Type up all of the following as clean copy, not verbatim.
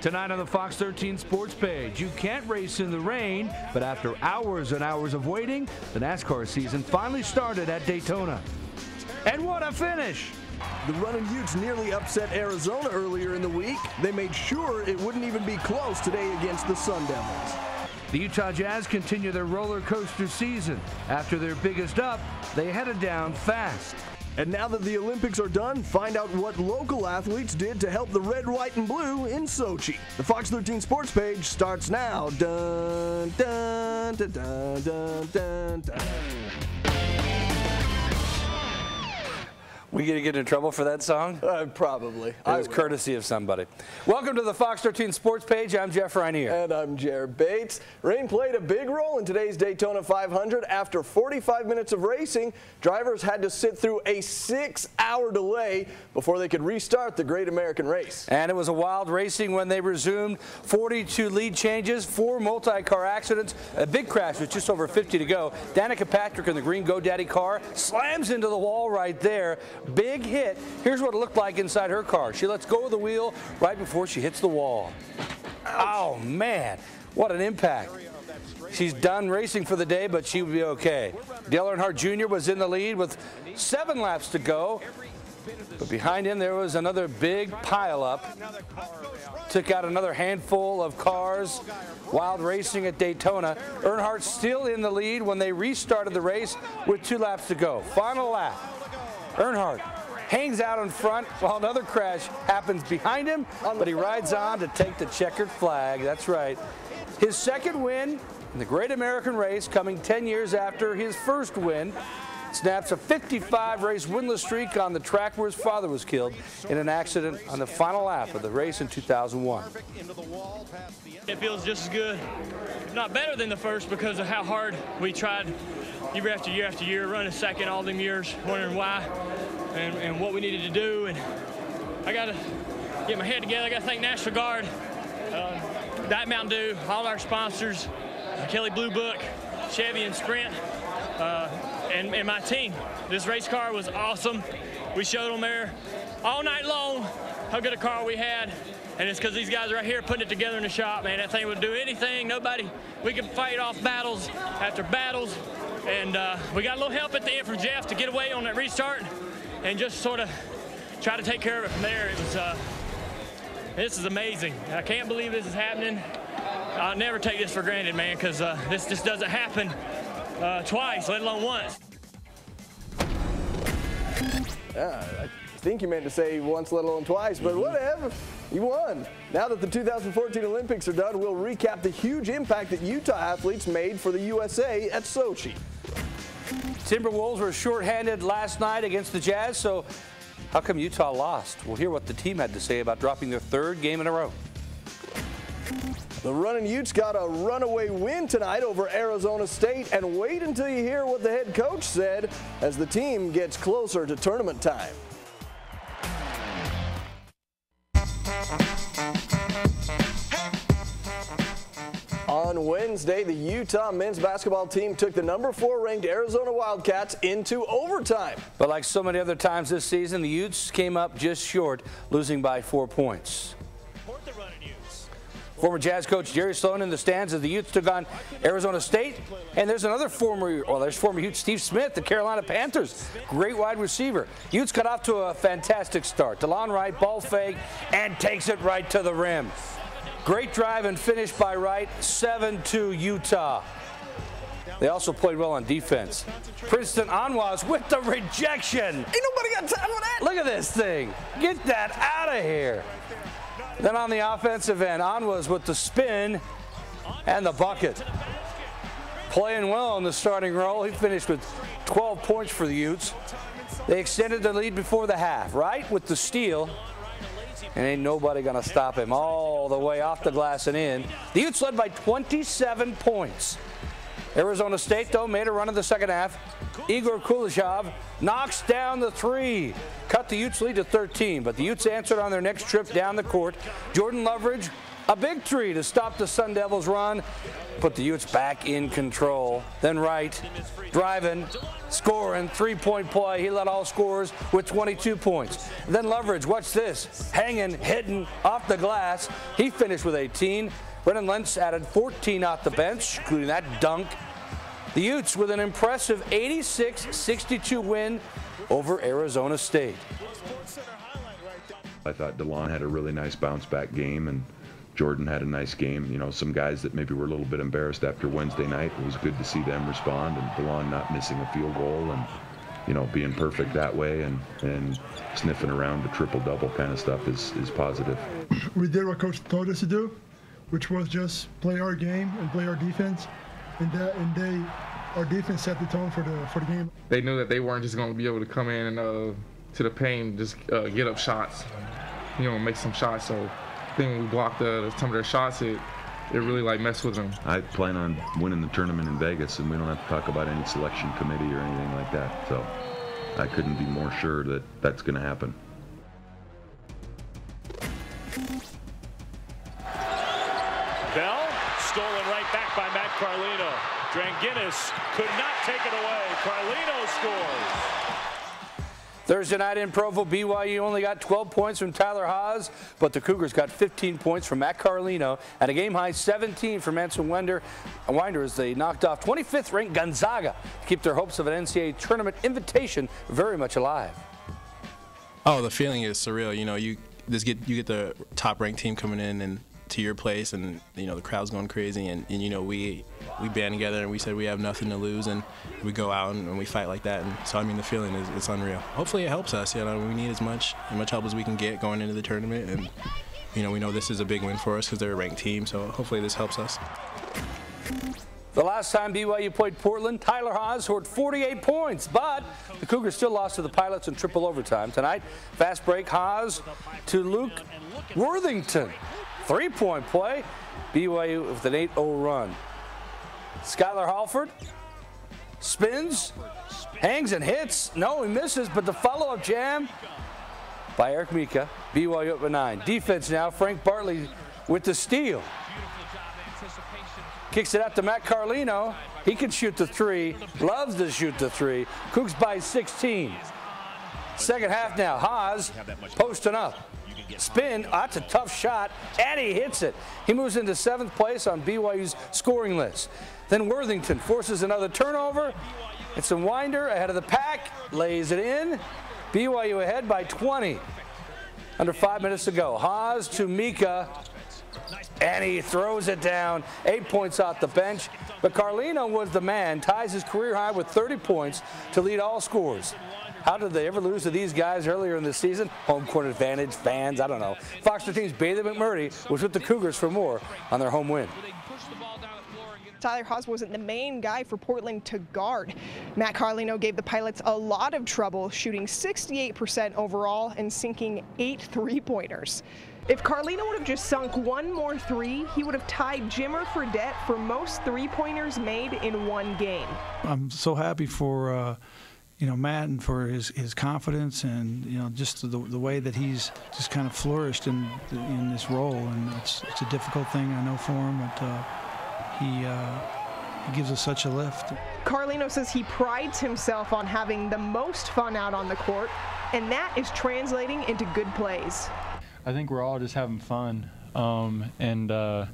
Tonight on the Fox 13 Sports page, you can't race in the rain, but after hours and hours of waiting, the NASCAR season finally started at Daytona. And what a finish! The Runnin' Utes nearly upset Arizona earlier in the week. They made sure it wouldn't even be close today against the Sun Devils. The Utah Jazz continue their roller coaster season. After their biggest up, they headed down fast. And now that the Olympics are done, find out what local athletes did to help the red, white, and blue in Sochi. The Fox 13 Sports page starts now. Dun, dun, dun, dun, dun, dun, dun. We gonna get in trouble for that song? Probably. It was courtesy of somebody. Welcome to the Fox 13 Sports page. I'm Jeff Rhineer. And I'm Jared Bates. Rain played a big role in today's Daytona 500. After 45 minutes of racing, drivers had to sit through a 6-hour delay before they could restart the Great American Race. And it was a wild racing when they resumed. 42 lead changes, 4 multi-car accidents, a big crash with just over 50 to go. Danica Patrick in the green GoDaddy car slams into the wall right there. Big hit. Here's what it looked like inside her car. She lets go of the wheel right before she hits the wall. Ouch. Oh, man. What an impact. She's done racing for the day, but she will be okay. Dale Earnhardt Jr. was in the lead with 7 laps to go. But behind him, there was another big pileup. Took out another handful of cars. Wild racing at Daytona. Earnhardt still in the lead when they restarted the race with 2 laps to go. Final lap. Earnhardt hangs out in front while another crash happens behind him, but he rides on to take the checkered flag. That's right. His second win in the Great American Race, coming 10 years after his first win. Snaps a 55-race winless streak on the track where his father was killed in an accident on the final lap of the race in 2001. It feels just as good, if not better than the first, because of how hard we tried year after year after year, running second all them years, wondering why and what we needed to do. And I got to get my head together. I got to thank National Guard, Diet Mountain Dew, all our sponsors, Kelly Blue Book, Chevy and Sprint, and my team. This race car was awesome. We showed them there all night long how good a car we had. And it's because these guys right here putting it together in the shop, man. That thing would do anything. Nobody, we could fight off battles after battles. And we got a little help at the end from Jeff to get away on that restart and just sort of try to take care of it from there. It was, this is amazing. I can't believe this is happening. I'll never take this for granted, man, because this just doesn't happen twice, let alone once. I think you meant to say once, let alone twice, but whatever. You won. Now that the 2014 Olympics are done, we'll recap the huge impact that Utah athletes made for the USA at Sochi. Timberwolves were shorthanded last night against the Jazz, so how come Utah lost? We'll hear what the team had to say about dropping their 3rd game in a row. The Runnin' Utes got a runaway win tonight over Arizona State, and wait until you hear what the head coach said as the team gets closer to tournament time. On Wednesday, the Utah men's basketball team took the number 4 ranked Arizona Wildcats into overtime. But like so many other times this season, the Utes came up just short, losing by 4 points. Former Jazz coach Jerry Sloan in the stands as the Utes took on Arizona State. And there's another former Ute, Steve Smith, the Carolina Panthers. Great wide receiver. Utes got off to a fantastic start. DeLon Wright, ball fake, and takes it right to the rim. Great drive and finish by Wright, 7-2 Utah. They also played well on defense. Princeton Anwaz with the rejection. Ain't nobody got time for that. Look at this thing. Get that out of here. Then on the offensive end, Anwaz with the spin and the bucket. Playing well in the starting role. He finished with 12 points for the Utes. They extended the lead before the half. Wright with the steal. And ain't nobody going to stop him all the way off the glass and in. The Utes led by 27 points. Arizona State, though, made a run in the second half. Igor Kuleshov knocks down the 3. Cut the Utes lead to 13, but the Utes answered on their next trip down the court. Jordan Loveridge A big three to stop the Sun Devils' run, put the Utes back in control. Then Wright, driving, scoring, three-point play. He led all scorers with 22 points. Then Loveridge, watch this, hanging, hitting off the glass. He finished with 18. Brennan Lentz added 14 off the bench, including that dunk. The Utes with an impressive 86-62 win over Arizona State. I thought DeLon had a really nice bounce-back game, and Jordan had a nice game. You know, some guys that maybe were a little bit embarrassed after Wednesday night, it was good to see them respond, and DeLon not missing a field goal and, you know, being perfect that way and sniffing around the triple-double kind of stuff is positive. We did what Coach told us to do, which was just play our game and play our defense, our defense set the tone for the game. They knew that they weren't just going to be able to come in and to the paint, just get up shots, you know, make some shots. So I think when we blocked some of their shots, it really like messed with them. I plan on winning the tournament in Vegas, and we don't have to talk about any selection committee or anything like that. So I couldn't be more sure that that's going to happen. Bell, stolen right back by Matt Carlino. Dranginis could not take it away. Carlino scores. Thursday night in Provo, BYU only got 12 points from Tyler Haws, but the Cougars got 15 points from Matt Carlino and a game-high 17 from Anson Winder as they knocked off 25th-ranked Gonzaga to keep their hopes of an NCAA tournament invitation very much alive. Oh, the feeling is surreal. You know, you get the top-ranked team coming in and to your place, and you know the crowd's going crazy, and you know we band together and we said we have nothing to lose, and we go out and we fight like that. And so I mean the feeling is it's unreal. Hopefully it helps us. You know, we need as much help as we can get going into the tournament, and you know we know this is a big win for us because they're a ranked team. So hopefully this helps us. The last time BYU played Portland, Tyler Haws scored 48 points, but the Cougars still lost to the Pilots in triple overtime. Tonight, fast break, Haws to Luke Worthington. Three-point play, BYU with an 8-0 run. Skylar Halford spins, hangs and hits. No, he misses, but the follow-up jam by Eric Mika. BYU up by 9. Defense now, Frank Bartley with the steal. Kicks it out to Matt Carlino. He can shoot the three, loves to shoot the three. Cougs by 16. Second half now, Haas posting up. Spin, that's a tough shot, and he hits it. He moves into 7th place on BYU's scoring list. Then Worthington forces another turnover. It's a Winder ahead of the pack, lays it in. BYU ahead by 20. Under 5 minutes to go. Haas to Mika, and he throws it down. 8 points off the bench, but Carlino was the man, ties his career high with 30 points to lead all scorers. How did they ever lose to these guys earlier in the season? Home court advantage, fans, I don't know. Fox 13's Bailey McMurdie was with the Cougars for more on their home win. Tyler Haws wasn't the main guy for Portland to guard. Matt Carlino gave the Pilots a lot of trouble, shooting 68% overall and sinking 8 three-pointers. If Carlino would have just sunk one more three, he would have tied Jimmer Fredette for most three-pointers made in one game. I'm so happy for you know, Matt, and for his confidence, and you know, just the way that he's just kind of flourished in this role. And it's a difficult thing, I know, for him, but he gives us such a lift. Carlino says he prides himself on having the most fun out on the court, and that is translating into good plays. I think we're all just having fun and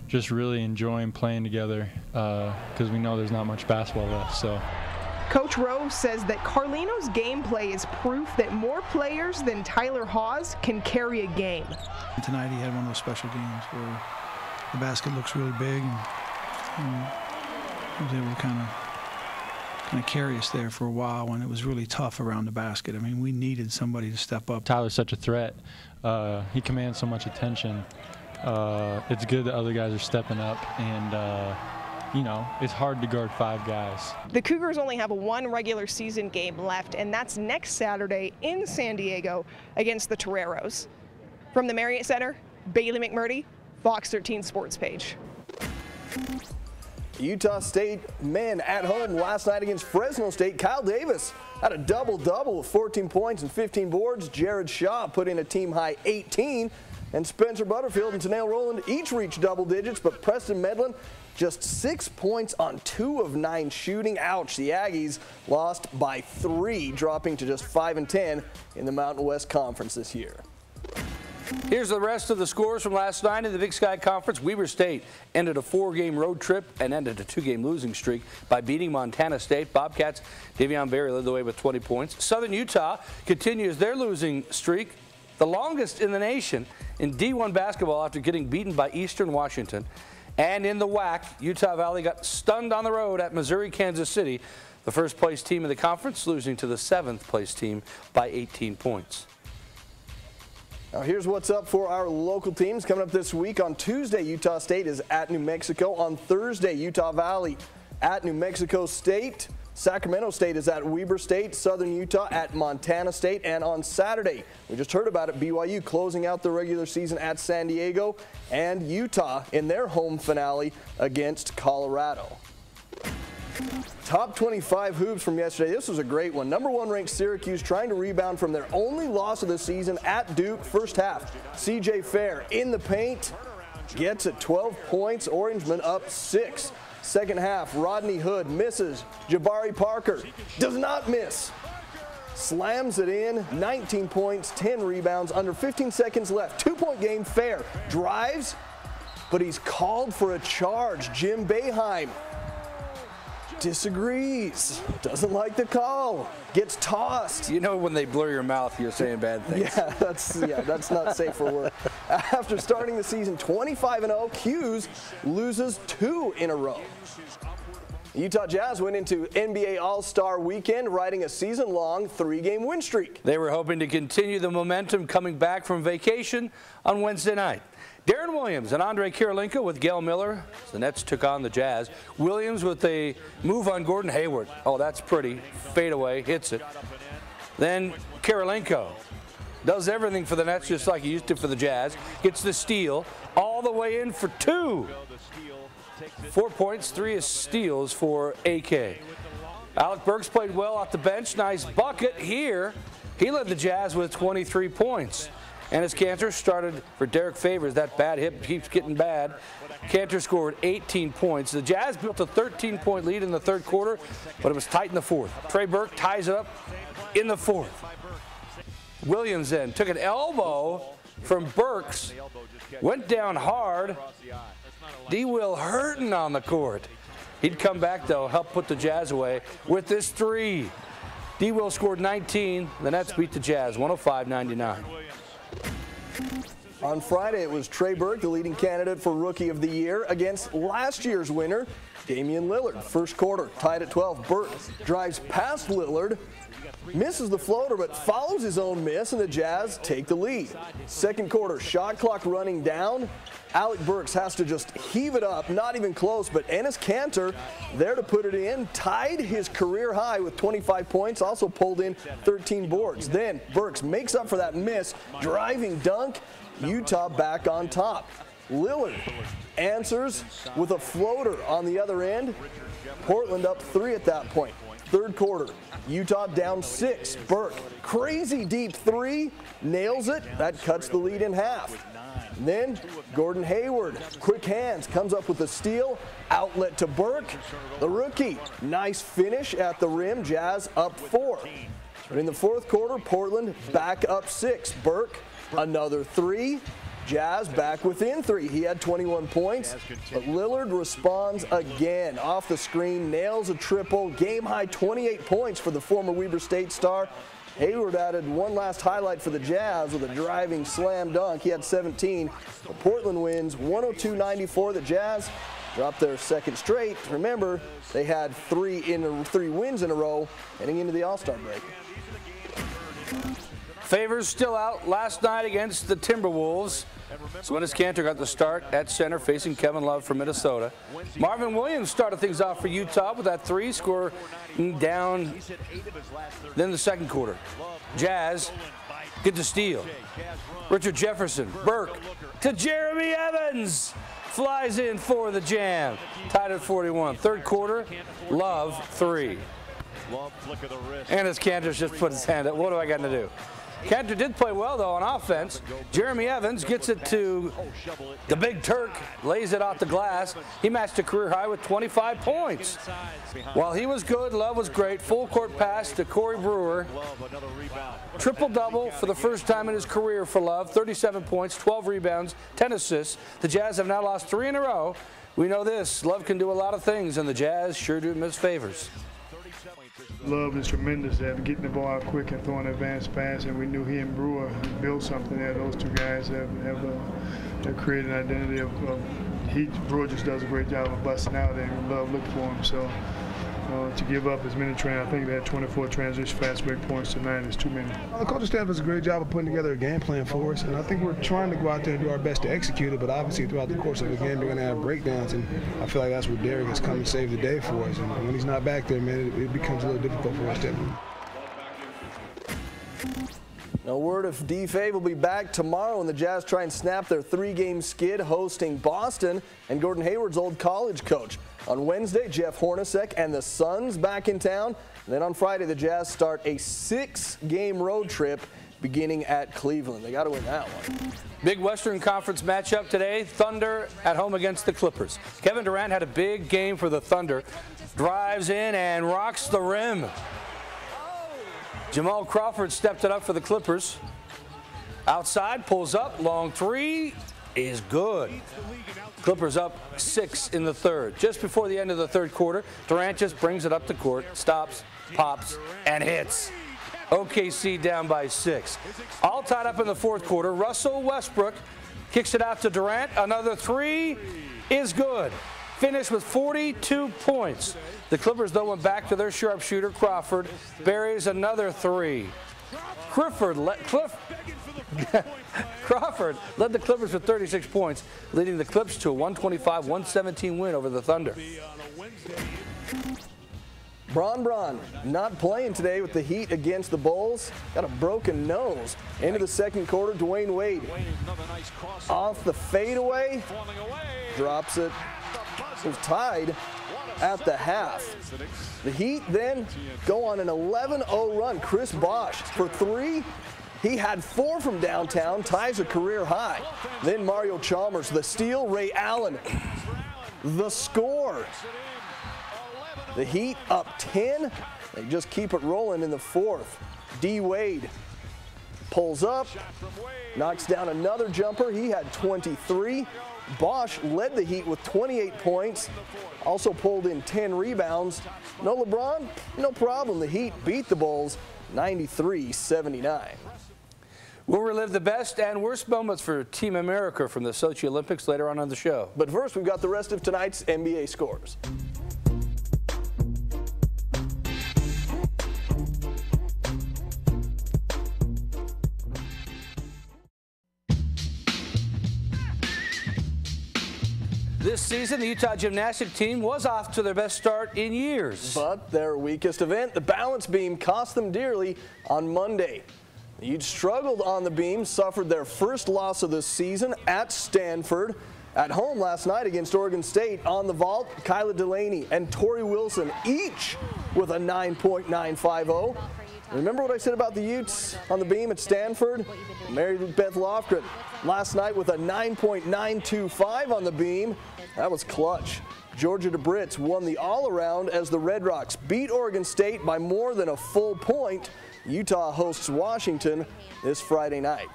just really enjoying playing together because we know there's not much basketball left. So. Coach Rose says that Carlino's gameplay is proof that more players than Tyler Haws can carry a game. Tonight he had one of those special games where the basket looks really big, and he was able to kind of carry us there for a while when it was really tough around the basket. I mean, we needed somebody to step up. Tyler's such a threat. He commands so much attention. It's good that other guys are stepping up, and you know, it's hard to guard 5 guys. The Cougars only have one regular season game left, and that's next Saturday in San Diego against the Toreros. From the Marriott Center, Bailey McMurdie, Fox 13 Sports Page. Utah State men at home last night against Fresno State. Kyle Davis had a double-double with 14 points and 15 boards. Jared Shaw put in a team-high 18. And Spencer Butterfield and Tanale Rowland each reached double digits, but Preston Medlin just 6 points on 2 of 9 shooting. Ouch, the Aggies lost by 3, dropping to just 5-10 in the Mountain West Conference this year. Here's the rest of the scores from last night in the Big Sky Conference. Weber State ended a 4-game road trip and ended a 2-game losing streak by beating Montana State. Bobcats, Davion Berry led the way with 20 points. Southern Utah continues their losing streak, the longest in the nation in D1 basketball after getting beaten by Eastern Washington. And in the WAC, Utah Valley got stunned on the road at Missouri, Kansas City, the first-place team in the conference, losing to the 7th-place team by 18 points. Now here's what's up for our local teams coming up this week. On Tuesday, Utah State is at New Mexico. On Thursday, Utah Valley at New Mexico State. Sacramento State is at Weber State. Southern Utah at Montana State. And on Saturday, we just heard about it, BYU closing out the regular season at San Diego, and Utah in their home finale against Colorado. Top 25 hoops from yesterday. This was a great one. Number 1 ranked Syracuse trying to rebound from their only loss of the season at Duke. First half, CJ Fair in the paint, gets it 12 points. Orangemen up 6. Second half, Rodney Hood misses. Jabari Parker does not miss. Slams it in, 19 points, 10 rebounds, under 15 seconds left. 2-point game. Fair drives, but he's called for a charge. Jim Boeheim disagrees, doesn't like the call, gets tossed. You know when they blur your mouth, you're saying bad things. Yeah, that's not safe for work. After starting the season 25-0, Hughes loses 2 in a row. Utah Jazz went into NBA All-Star Weekend riding a season-long 3-game win streak. They were hoping to continue the momentum coming back from vacation on Wednesday night. Darren Williams and Andre Kirilenko with Gail Miller. The Nets took on the Jazz. Williams with a move on Gordon Hayward. Oh, that's pretty. Fade away, hits it. Then Kirilenko does everything for the Nets just like he used to for the Jazz. Gets the steal all the way in for 2. 4 points, 3 steals for AK. Alec Burks played well off the bench. Nice bucket here. He led the Jazz with 23 points. Ennis Cantor started for Derek Favors. That bad hip keeps getting bad. Cantor scored 18 points. The Jazz built a 13-point lead in the third quarter, but it was tight in the fourth. Trey Burke ties it up in the fourth. Williams then took an elbow from Burks, went down hard. D. Will hurting on the court. He'd come back, though, help put the Jazz away with this 3. D. Will scored 19. The Nets beat the Jazz 105-99. On Friday, it was Trey Burke, the leading candidate for Rookie of the Year, against last year's winner, Damian Lillard. First quarter, tied at 12. Burke drives past Lillard, misses the floater, but follows his own miss, and the Jazz take the lead. Second quarter, shot clock running down. Alec Burks has to just heave it up, not even close, but Ennis Cantor there to put it in, tied his career high with 25 points, also pulled in 13 boards. Then Burks makes up for that miss, driving dunk, Utah back on top. Lillard answers with a floater on the other end. Portland up 3 at that point. Third quarter, Utah down 6. Burke, crazy deep 3, nails it. That cuts the lead in half. Then Gordon Hayward, quick hands, comes up with a steal, outlet to Burke. The rookie, nice finish at the rim, Jazz up 4. But in the fourth quarter, Portland back up 6. Burke, another 3. Jazz back within 3. He had 21 points, but Lillard responds again. Off the screen, nails a triple, game high 28 points for the former Weber State star. Hayward added one last highlight for the Jazz with a driving slam dunk. He had 17. But Portland wins 102-94. The Jazz dropped their second straight. Remember, they had 3 wins in a row heading into the All-Star break. Favors still out last night against the Timberwolves. So Ennis Cantor got the start at center, facing Kevin Love from Minnesota. Marvin Williams started things off for Utah with that 3, score down. Then the second quarter, Jazz get the steal. Richard Jefferson, Burke to Jeremy Evans, flies in for the jam. Tied at 41. Third quarter, Love 3. Ennis Cantor just put his hand up. What do I got to do? Cantor did play well, though, on offense. Jeremy Evans gets it to the Big Turk, lays it off the glass. He matched a career high with 25 points. While he was good, Love was great. Full court pass to Corey Brewer. Triple-double for the first time in his career for Love. 37 points, 12 rebounds, 10 assists. The Jazz have now lost 3 in a row. We know this. Love can do a lot of things, and the Jazz sure do miss favors. Love is tremendous at getting the ball out quick and throwing advanced pass, and we knew he and Brewer built something there. Those two guys have created an identity of Brewer just does a great job of busting out, and Love looked for him. So to give up as many I think they had 24 transition fast break points tonight is too many. The coaching staff does a great job of putting together a game plan for us, and I think we're trying to go out there and do our best to execute it, but obviously throughout the course of the game, we're going to have breakdowns, and I feel like that's where Derek has come to save the day for us. And when he's not back there, man, it becomes a little difficult for us to. No word if D-Fave will be back tomorrow when the Jazz try and snap their 3-game skid hosting Boston and Gordon Hayward's old college coach. On Wednesday, Jeff Hornacek and the Suns back in town. And then on Friday, the Jazz start a 6-game road trip beginning at Cleveland. They got to win that one. Big Western Conference matchup today. Thunder at home against the Clippers. Kevin Durant had a big game for the Thunder. Drives in and rocks the rim. Jamal Crawford stepped it up for the Clippers. Outside, pulls up, long 3 is good. Clippers up 6 in the third. Just before the end of the third quarter, Durant just brings it up the court, stops, pops, and hits. OKC down by 6. All tied up in the fourth quarter. Russell Westbrook kicks it out to Durant. Another 3 is good. Finished with 42 points. The Clippers, though, went back to their sharpshooter, Crawford. Buries another 3. Crawford led the Clippers with 36 points, leading the Clips to a 125-117 win over the Thunder. Braun not playing today with the Heat against the Bulls. Got a broken nose. Into the second quarter, Dwayne Wade off the fadeaway, drops it. It was tied at the half. The Heat then go on an 11-0 run. Chris Bosh for 3. He had 4 from downtown, ties a career high. Then Mario Chalmers, the steal, Ray Allen, the score. The Heat up 10. They just keep it rolling in the fourth. D. Wade pulls up, knocks down another jumper. He had 23. Bosh led the Heat with 28 points, also pulled in 10 rebounds. No LeBron? No problem. The Heat beat the Bulls 93-79. We'll relive the best and worst moments for Team America from the Sochi Olympics later on the show. But first, we've got the rest of tonight's NBA scores. This season, the Utah gymnastic team was off to their best start in years. But their weakest event, the balance beam, cost them dearly on Monday. The Utes struggled on the beam, suffered their first loss of the season at Stanford. At home last night against Oregon State on the vault, Kyla Delaney and Tori Wilson each with a 9.950. Remember what I said about the Utes on the beam at Stanford? Mary Beth Lofgren last night with a 9.925 on the beam. That was clutch. Georgia DeBritz won the all-around as the Red Rocks beat Oregon State by more than a full point. Utah hosts Washington this Friday night.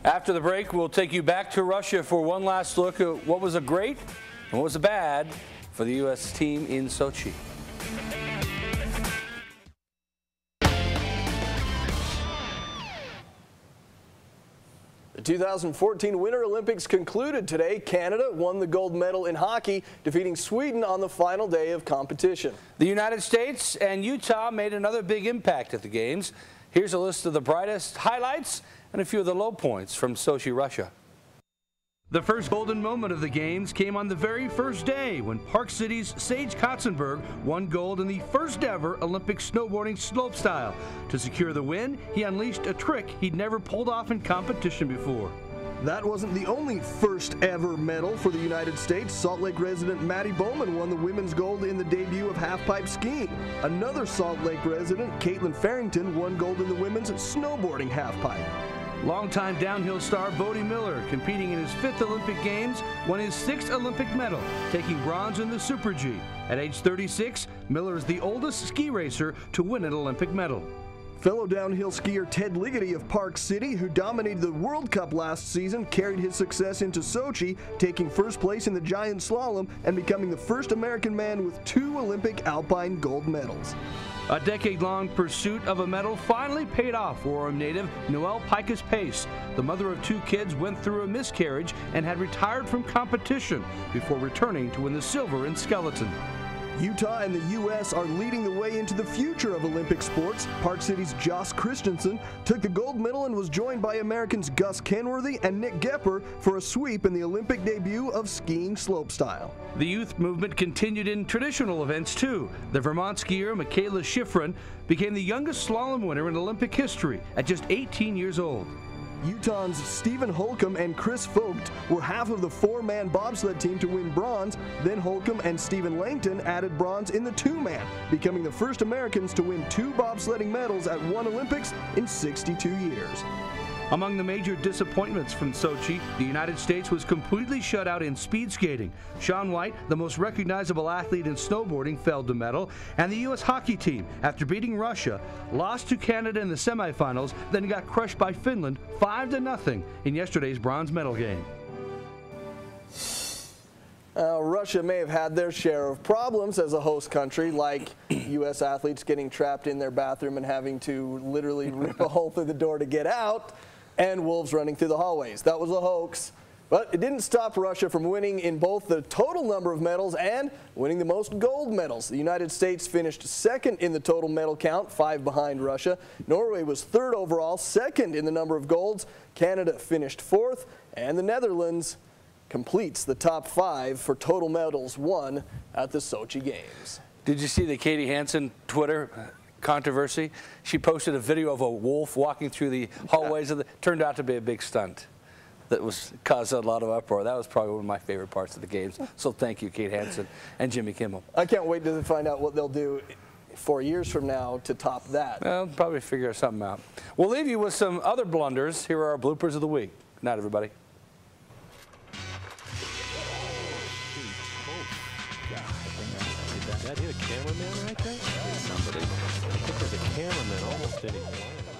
After the break, we'll take you back to Russia for one last look at what was a great and what was a bad for the U.S. team in Sochi. The 2014 Winter Olympics concluded today. Canada won the gold medal in hockey, defeating Sweden on the final day of competition. The United States and Utah made another big impact at the games. Here's a list of the brightest highlights and a few of the low points from Sochi, Russia. The first golden moment of the games came on the very first day when Park City's Sage Kotzenberg won gold in the first ever Olympic snowboarding slopestyle. To secure the win, he unleashed a trick he'd never pulled off in competition before. That wasn't the only first ever medal for the United States. Salt Lake resident Maddie Bowman won the women's gold in the debut of halfpipe skiing. Another Salt Lake resident, Caitlin Farrington, won gold in the women's snowboarding halfpipe. Longtime downhill star Bodie Miller, competing in his 5th Olympic Games, won his 6th Olympic medal, taking bronze in the Super G. At age 36, Miller is the oldest ski racer to win an Olympic medal. Fellow downhill skier Ted Ligety of Park City, who dominated the World Cup last season, carried his success into Sochi, taking first place in the giant slalom and becoming the first American man with 2 Olympic alpine gold medals. A decade-long pursuit of a medal finally paid off for Orem native Noelle Picus Pace. The mother of 2 kids went through a miscarriage and had retired from competition before returning to win the silver in skeleton. Utah and the U.S. are leading the way into the future of Olympic sports. Park City's Joss Christensen took the gold medal and was joined by Americans Gus Kenworthy and Nick Gepper for a sweep in the Olympic debut of skiing slopestyle. The youth movement continued in traditional events too. The Vermont skier Michaela Schifrin became the youngest slalom winner in Olympic history at just 18 years old. Utah's Stephen Holcomb and Chris Vogt were half of the 4-man bobsled team to win bronze. Then Holcomb and Stephen Langton added bronze in the 2-man, becoming the first Americans to win 2 bobsledding medals at one Olympics in 62 years. Among the major disappointments from Sochi, the United States was completely shut out in speed skating. Shaun White, the most recognizable athlete in snowboarding, failed to medal, and the U.S. hockey team, after beating Russia, lost to Canada in the semifinals, then got crushed by Finland 5-0 in yesterday's bronze medal game. Russia may have had their share of problems as a host country, like U.S. athletes getting trapped in their bathroom and having to literally rip a hole through the door to get out, and wolves running through the hallways. That was a hoax. But it didn't stop Russia from winning in both the total number of medals and winning the most gold medals. The United States finished 2nd in the total medal count, 5 behind Russia. Norway was 3rd overall, 2nd in the number of golds. Canada finished 4th, and the Netherlands completes the top 5 for total medals won at the Sochi Games. Did you see the Katie Hansen Twitter controversy? She posted a video of a wolf walking through the hallways of the, turned out to be a big stunt that caused a lot of uproar. That was probably one of my favorite parts of the games. So thank you, Kate Hansen and Jimmy Kimmel. I can't wait to find out what they'll do 4 years from now to top that. Well, probably figure something out. We'll leave you with some other blunders. Here are our bloopers of the week. Good night, everybody. That hit a cameraman right there? Somebody. I think there's a cameraman almost hitting the line.